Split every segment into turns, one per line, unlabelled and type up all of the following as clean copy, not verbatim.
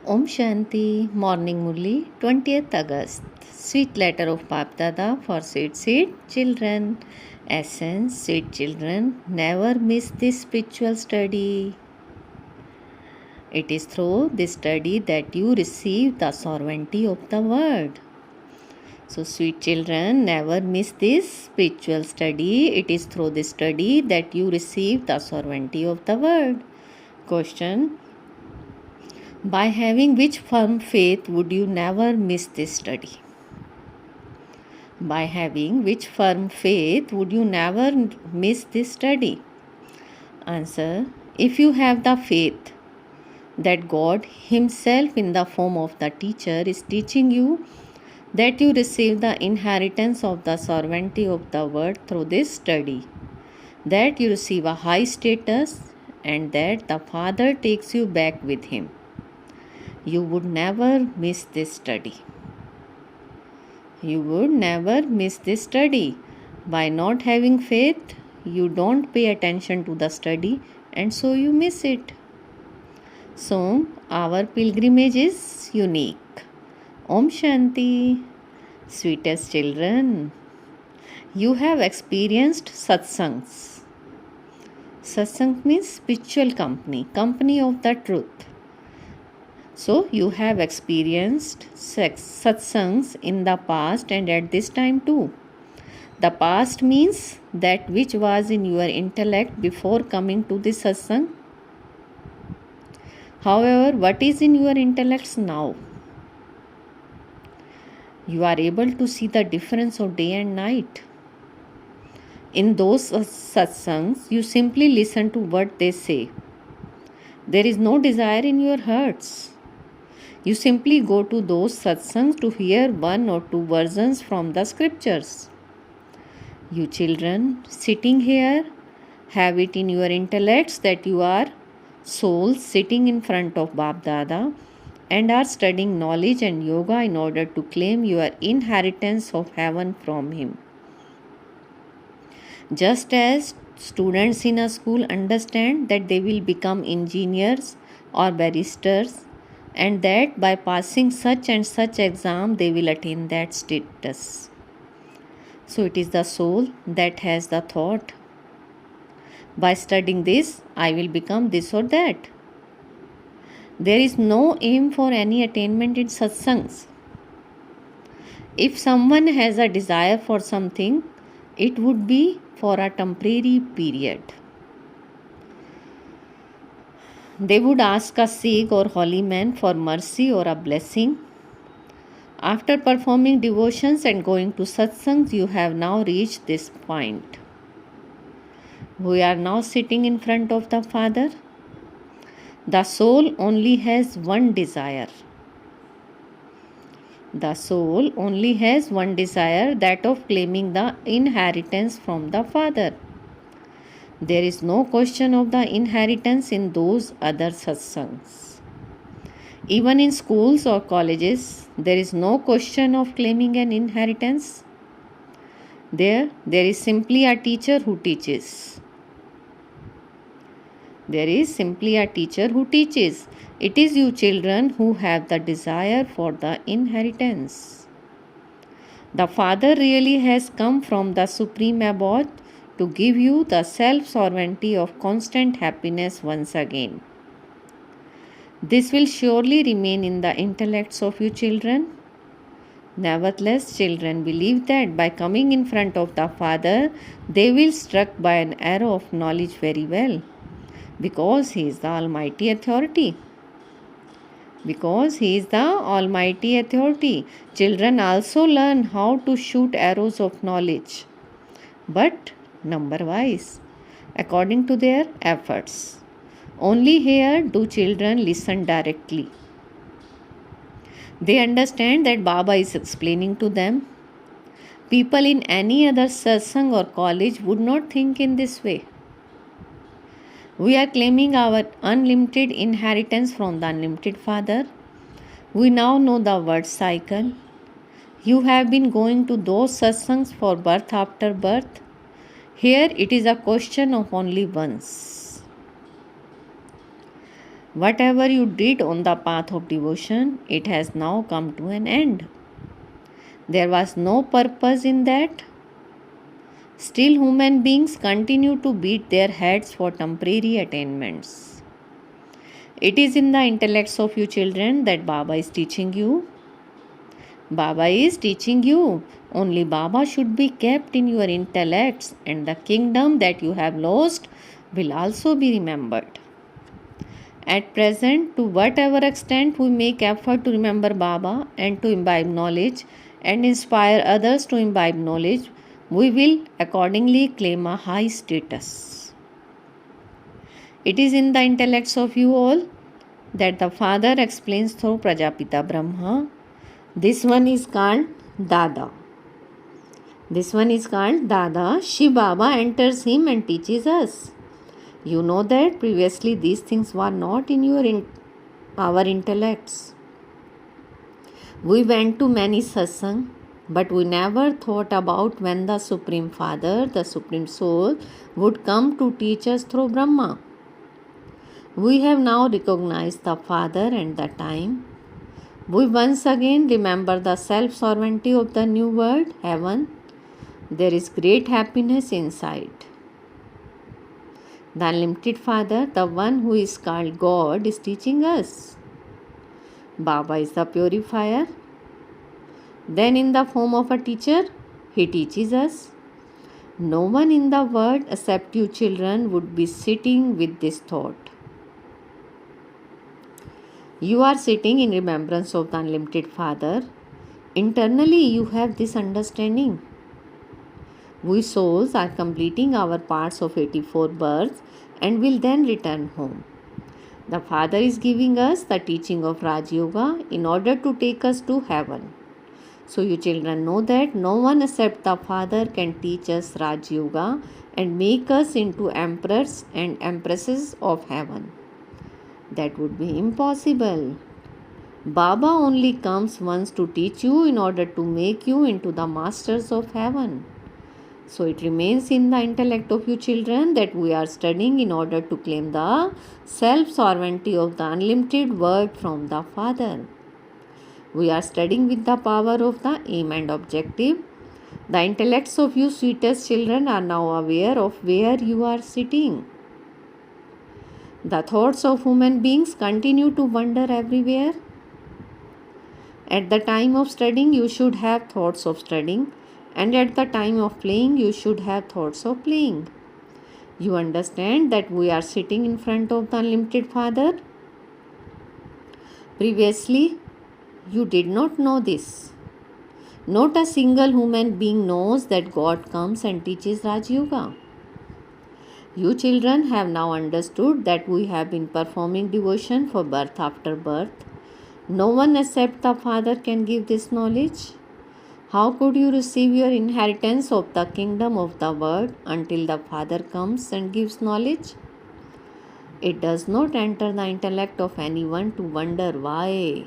Om Shanti, Morning Murli, 20th August. Sweet letter of Bap Dada for sweet children. Essence, sweet children, never miss this spiritual study. It is through this study that you receive the sovereignty of the word. So, sweet children, never miss this spiritual study. It is through this study that you receive the sovereignty of the word. Question: by having which firm faith would you never miss this study? By having which firm faith would you never miss this study? Answer: if you have the faith that God Himself in the form of the teacher is teaching you, that you receive the inheritance of the sovereignty of the word through this study, that you receive a high status, and that the Father takes you back with Him, you would never miss this study. You would never miss this study. By not having faith, you don't pay attention to the study, and so you miss it. So, our pilgrimage is unique. Om Shanti. Sweetest children, you have experienced satsangs. Satsang means spiritual company, company of the truth. So, you have experienced satsangs in the past and at this time too. The past means that which was in your intellect before coming to this satsang. However, what is in your intellects now? You are able to see the difference of day and night. In those satsangs, you simply listen to what they say. There is no desire in your hearts. You simply go to those satsangs to hear one or two versions from the scriptures. You children sitting here have it in your intellects that you are souls sitting in front of Bap Dada and are studying knowledge and yoga in order to claim your inheritance of heaven from him. Just as students in a school understand that they will become engineers or barristers, and that by passing such and such exam they will attain that status. So it is the soul that has the thought, by studying this I will become this or that. There is no aim for any attainment in satsangs. If someone has a desire for something, it would be for a temporary period. They would ask a Sikh or holy man for mercy or a blessing. After performing devotions and going to satsangs, you have now reached this point. We are now sitting in front of the Father. The soul only has one desire. The soul only has one desire, that of claiming the inheritance from the Father. There is no question of the inheritance in those other satsangs. Even in schools or colleges, there is no question of claiming an inheritance. There is simply a teacher who teaches. There is simply a teacher who teaches. It is you children who have the desire for the inheritance. The Father really has come from the Supreme Abode to give you the self-sovereignty of constant happiness once again. This will surely remain in the intellects of you children. Nevertheless, children believe that by coming in front of the Father, they will be struck by an arrow of knowledge very well, because He is the Almighty Authority. Because He is the Almighty Authority, children also learn how to shoot arrows of knowledge, but number-wise, according to their efforts. Only here do children listen directly. They understand that Baba is explaining to them. People in any other satsang or college would not think in this way. We are claiming our unlimited inheritance from the unlimited Father. We now know the word cycle. You have been going to those satsangs for birth after birth. Here it is a question of only once. Whatever you did on the path of devotion, it has now come to an end. There was no purpose in that. Still, human beings continue to beat their heads for temporary attainments. It is in the intellects of you children that Baba is teaching you. Baba is teaching you. Only Baba should be kept in your intellects, and the kingdom that you have lost will also be remembered. At present, to whatever extent we make effort to remember Baba and to imbibe knowledge and inspire others to imbibe knowledge, we will accordingly claim a high status. It is in the intellects of you all that the Father explains through Prajapita Brahma. This one is called Dada. This one is called Dada. Shiv Baba enters him and teaches us. You know that previously these things were not in our intellects. We went to many satsang, but we never thought about when the Supreme Father, the Supreme Soul, would come to teach us through Brahma. We have now recognized the Father and the time. We once again remember the self-sovereignty of the new world, heaven. There is great happiness inside. The unlimited Father, the one who is called God, is teaching us. Baba is the purifier. Then in the form of a teacher, he teaches us. No one in the world except you children would be sitting with this thought. You are sitting in remembrance of the unlimited Father. Internally you have this understanding. We souls are completing our parts of 84 births and will then return home. The Father is giving us the teaching of Raj Yoga in order to take us to heaven. So you children know that no one except the Father can teach us Raj Yoga and make us into emperors and empresses of heaven. That would be impossible. Baba only comes once to teach you in order to make you into the masters of heaven. So it remains in the intellect of you children that we are studying in order to claim the self-sovereignty of the unlimited word from the Father. We are studying with the power of the aim and objective. The intellects of you sweetest children are now aware of where you are sitting. The thoughts of human beings continue to wander everywhere. At the time of studying, you should have thoughts of studying, and at the time of playing, you should have thoughts of playing. You understand that we are sitting in front of the unlimited Father? Previously, you did not know this. Not a single human being knows that God comes and teaches Raj Yoga. You children have now understood that we have been performing devotion for birth after birth. No one except the Father can give this knowledge. How could you receive your inheritance of the kingdom of the world until the Father comes and gives knowledge? It does not enter the intellect of anyone to wonder why.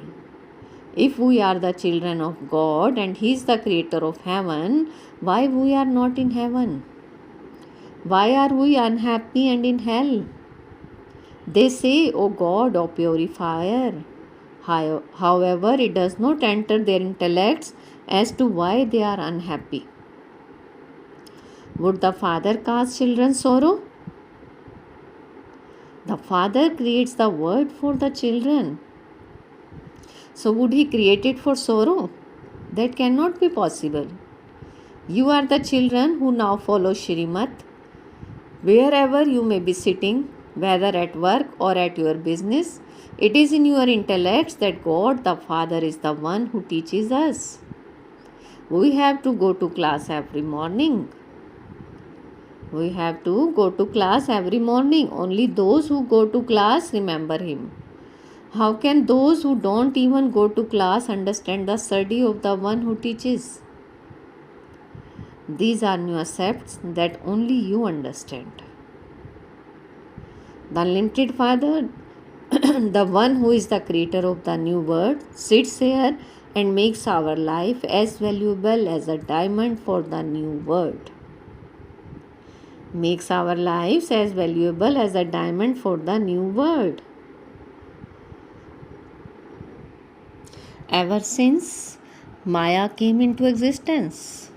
If we are the children of God and He is the creator of heaven, why we are not in heaven? Why are we unhappy and in hell? They say, O God, O purifier. However, it does not enter their intellects as to why they are unhappy. Would the Father cause children sorrow? The Father creates the world for the children. So would He create it for sorrow? That cannot be possible. You are the children who now follow Shrimat. Wherever you may be sitting, whether at work or at your business, it is in your intellects that God the Father is the one who teaches us. We have to go to class every morning. We have to go to class every morning. Only those who go to class remember Him. How can those who don't even go to class understand the study of the one who teaches? These are new concepts that only you understand. The unlimited Father, the one who is the creator of the new world, sits here and makes our life as valuable as a diamond for the new world. Makes our lives as valuable as a diamond for the new world. Ever since Maya came into existence,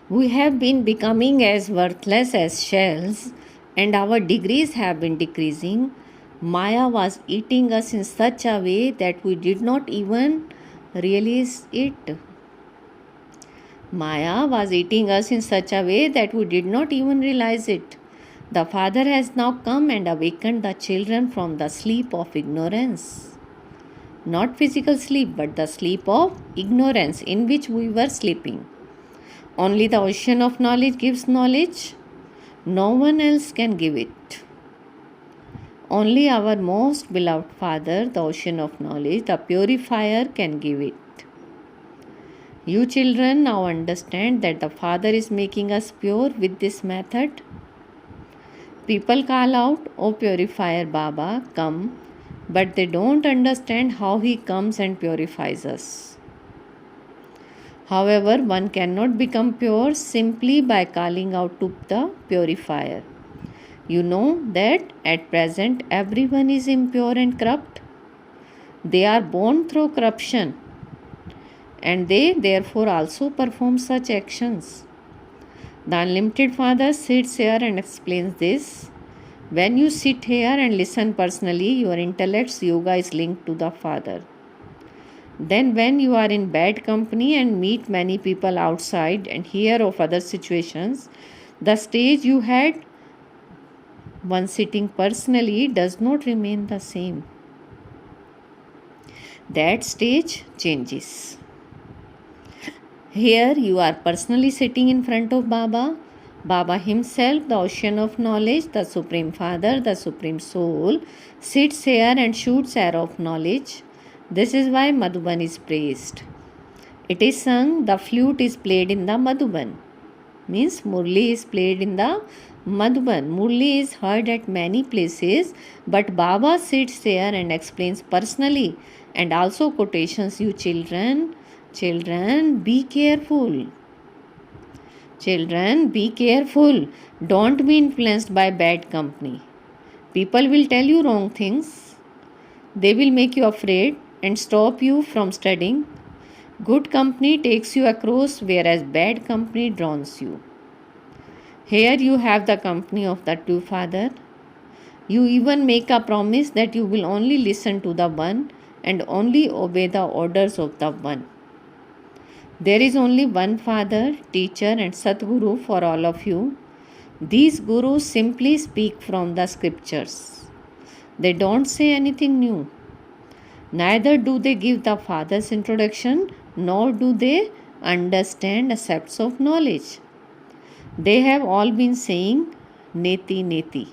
we have been becoming as worthless as shells, and our degrees have been decreasing. Maya was eating us in such a way that we did not even realize it. Maya was eating us in such a way that we did not even realize it. The Father has now come and awakened the children from the sleep of ignorance. Not physical sleep, but the sleep of ignorance in which we were sleeping. Only the ocean of knowledge gives knowledge. No one else can give it. Only our most beloved Father, the ocean of knowledge, the purifier, can give it. You children now understand that the Father is making us pure with this method. People call out, "O purifier Baba, come," but they don't understand how he comes and purifies us. However, one cannot become pure simply by calling out to the purifier. You know that at present everyone is impure and corrupt. They are born through corruption, and they therefore also perform such actions. The Unlimited Father sits here and explains this. When you sit here and listen personally, your intellect's yoga is linked to the Father. Then when you are in bad company and meet many people outside and hear of other situations, the stage you had one sitting personally does not remain the same. That stage changes. Here you are personally sitting in front of Baba. Baba himself, the ocean of knowledge, the Supreme Father, the Supreme Soul, sits here and shoots arrow of knowledge. This is why Madhuban is praised. It is sung, the flute is played in the Madhuban. Means murli is played in the Madhuban. Murli is heard at many places, but Baba sits there and explains personally, and also quotations. You children, be careful. Children, be careful. Don't be influenced by bad company. People will tell you wrong things. They will make you afraid and stop you from studying. Good company takes you across, whereas bad company drowns you. Here you have the company of the true Father. You even make a promise that you will only listen to the one and only obey the orders of the one. There is only one Father, teacher and Satguru for all of you. These gurus simply speak from the scriptures. They don't say anything new. Neither do they give the Father's introduction, nor do they understand aspects of knowledge. They have all been saying neti neti,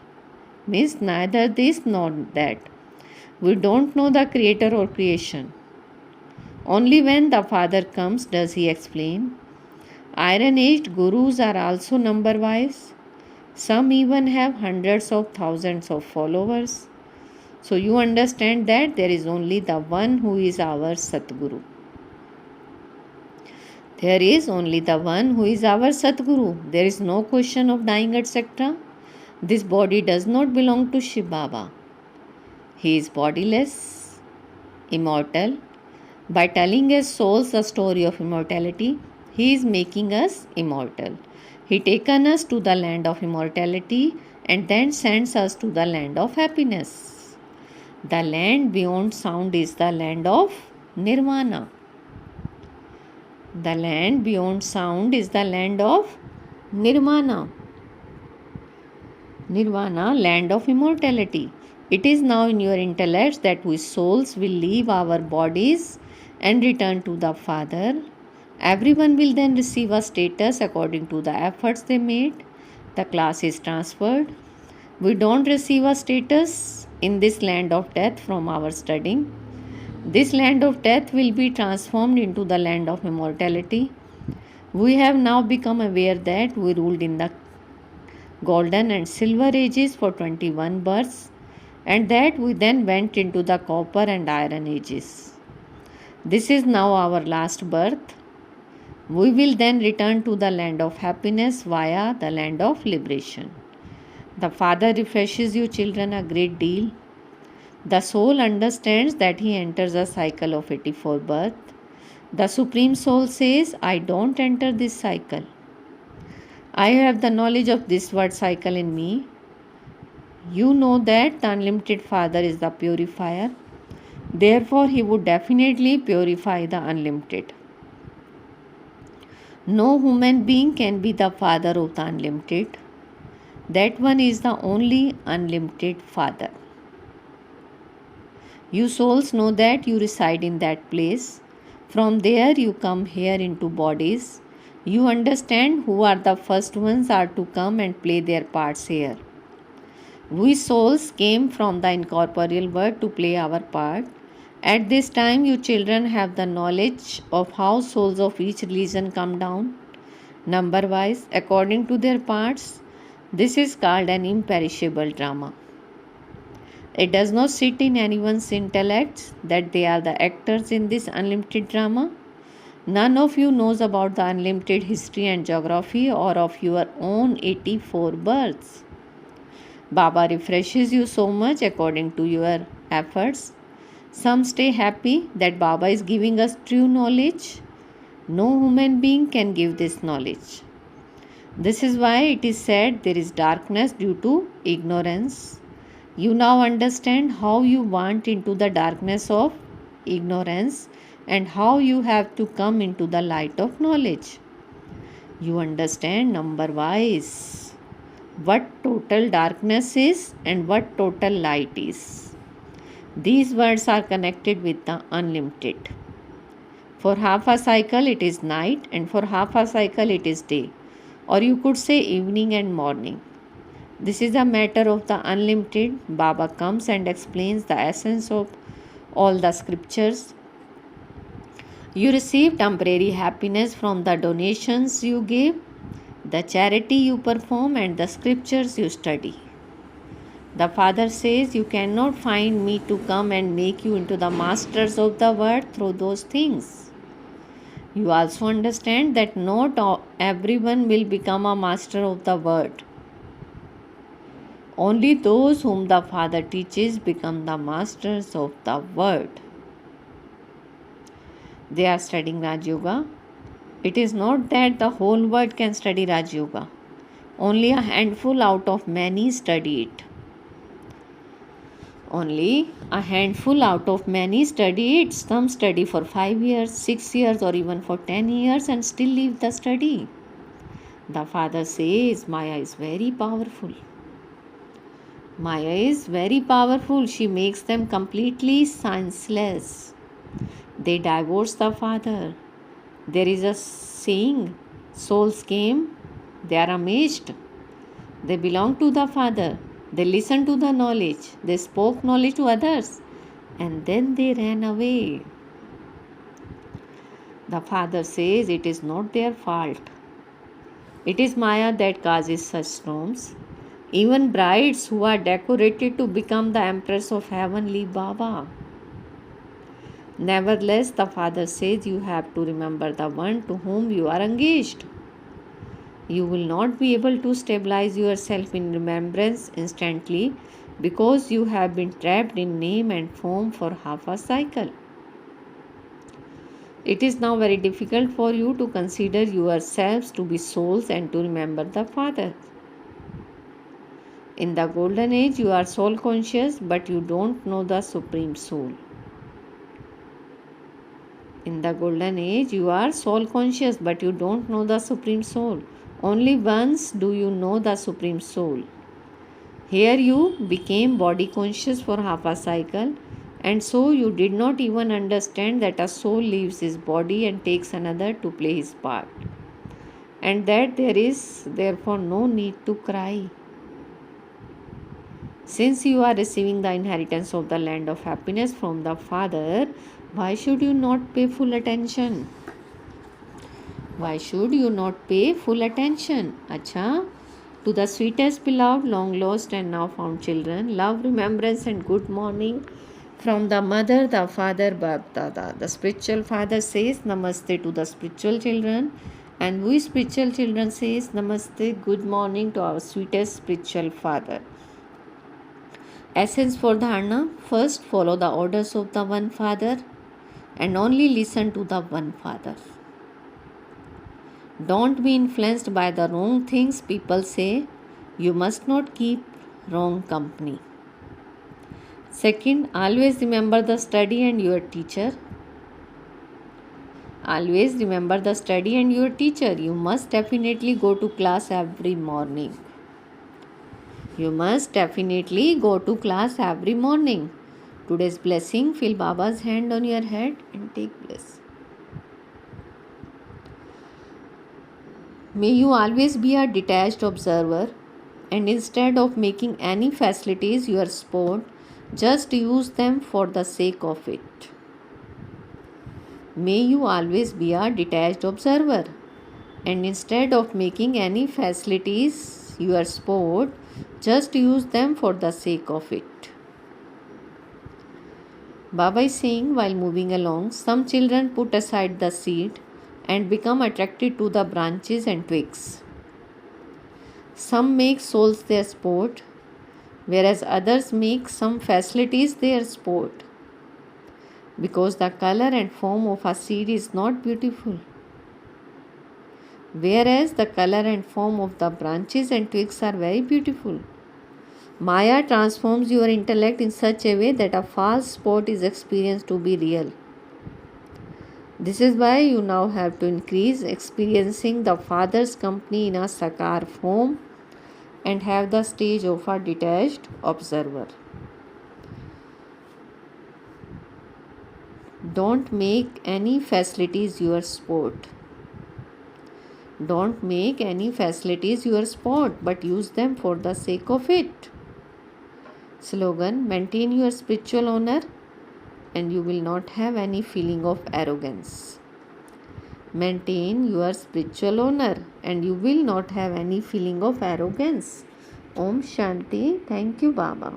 means neither this nor that. We don't know the creator or creation. Only when the Father comes does he explain. Iron-aged gurus are also number-wise. Some even have hundreds of thousands of followers. So you understand that there is only the one who is our Satguru. There is only the one who is our Satguru. There is no question of dying, etc. This body does not belong to Shiv Baba. He is bodiless, immortal. By telling his souls a story of immortality, he is making us immortal. He taken us to the land of immortality and then sends us to the land of happiness. The land beyond sound is the land of nirvana. The land beyond sound is the land of nirvana. Nirvana, land of immortality. It is now in your intellect that we souls will leave our bodies and return to the Father. Everyone will then receive a status according to the efforts they made. The class is transferred. We don't receive a status in this land of death from our studying. This land of death will be transformed into the land of immortality. We have now become aware that we ruled in the golden and silver ages for 21 births, and that we then went into the copper and iron ages. This is now our last birth. We will then return to the land of happiness via the land of liberation. The Father refreshes you children a great deal. The soul understands that he enters a cycle of 84 births. The Supreme Soul says, I don't enter this cycle. I have the knowledge of this word cycle in me. You know that the unlimited Father is the purifier. Therefore, he would definitely purify the unlimited. No human being can be the Father of the unlimited. That one is the only unlimited Father. You souls know that you reside in that place. From there you come here into bodies. You understand who are the first ones are to come and play their parts here. We souls came from the incorporeal world to play our part. At this time you children have the knowledge of how souls of each religion come down, number wise, according to their parts. This is called an imperishable drama. It does not sit in anyone's intellect that they are the actors in this unlimited drama. None of you knows about the unlimited history and geography or of your own 84 births. Baba refreshes you so much according to your efforts. Some stay happy that Baba is giving us true knowledge. No human being can give this knowledge. This is why it is said there is darkness due to ignorance. You now understand how you want into the darkness of ignorance and how you have to come into the light of knowledge. You understand number wise what total darkness is and what total light is. These words are connected with the unlimited. For half a cycle it is night and for half a cycle it is day, or you could say evening and morning. This is a matter of the unlimited. Baba comes and explains the essence of all the scriptures. You receive temporary happiness from the donations you give, the charity you perform, and the scriptures you study. The Father says, you cannot find me to come and make you into the masters of the world through those things. You also understand that not everyone will become a master of the world. Only those whom the Father teaches become the masters of the world. They are studying Raj Yoga. It is not that the whole world can study Raj Yoga. Only a handful out of many study it. Only a handful out of many study it. Some study for 5 years, 6 years, or even for 10 years and still leave the study. The Father says, Maya is very powerful. Maya is very powerful. She makes them completely senseless. They divorce the Father. There is a saying, souls came, they are amazed. They belong to the Father. They listen to the knowledge. They spoke knowledge to others. And then they ran away. The Father says it is not their fault. It is Maya that causes such storms. Even brides who are decorated to become the Empress of Heaven leave Baba. Nevertheless, the Father says you have to remember the one to whom you are engaged. You will not be able to stabilize yourself in remembrance instantly because you have been trapped in name and form for half a cycle. It is now very difficult for you to consider yourselves to be souls and to remember the Father. In the golden age, you are soul conscious, but you don't know the Supreme Soul. In the golden age, you are soul conscious, but you don't know the Supreme Soul. Only once do you know the Supreme Soul. Here you became body conscious for half a cycle, and so you did not even understand that a soul leaves his body and takes another to play his part, and that there is therefore no need to cry. Since you are receiving the inheritance of the land of happiness from the Father, why should you not pay full attention? Why should you not pay full attention? Acha, to the sweetest beloved, long lost and now found children, love, remembrance and good morning from the mother, the father, Bab Dada. The spiritual father says namaste to the spiritual children, and we spiritual children says namaste, good morning to our sweetest spiritual father. Essence for dharana: first, follow the orders of the one Father and only listen to the one Father. Don't be influenced by the wrong things people say. You must not keep wrong company. Second, always remember the study and your teacher. Always remember the study and your teacher. You must definitely go to class every morning. You must definitely go to class every morning. Today's blessing: feel Baba's hand on your head and take bliss. May you always be a detached observer, and instead of making any facilities your sport, just use them for the sake of it. May you always be a detached observer, and instead of making any facilities your sport, just use them for the sake of it. Baba is saying, while moving along, some children put aside the seed and become attracted to the branches and twigs. Some make souls their sport, whereas others make some facilities their sport, because the color and form of a seed is not beautiful, whereas the color and form of the branches and twigs are very beautiful. Maya transforms your intellect in such a way that a false sport is experienced to be real. This is why you now have to increase experiencing the Father's company in a sakar form and have the stage of a detached observer. Don't make any facilities your sport. Don't make any facilities your sport, but use them for the sake of it. Slogan: maintain your spiritual honor and you will not have any feeling of arrogance. Maintain your spiritual honor and you will not have any feeling of arrogance. Om Shanti. Thank you, Baba.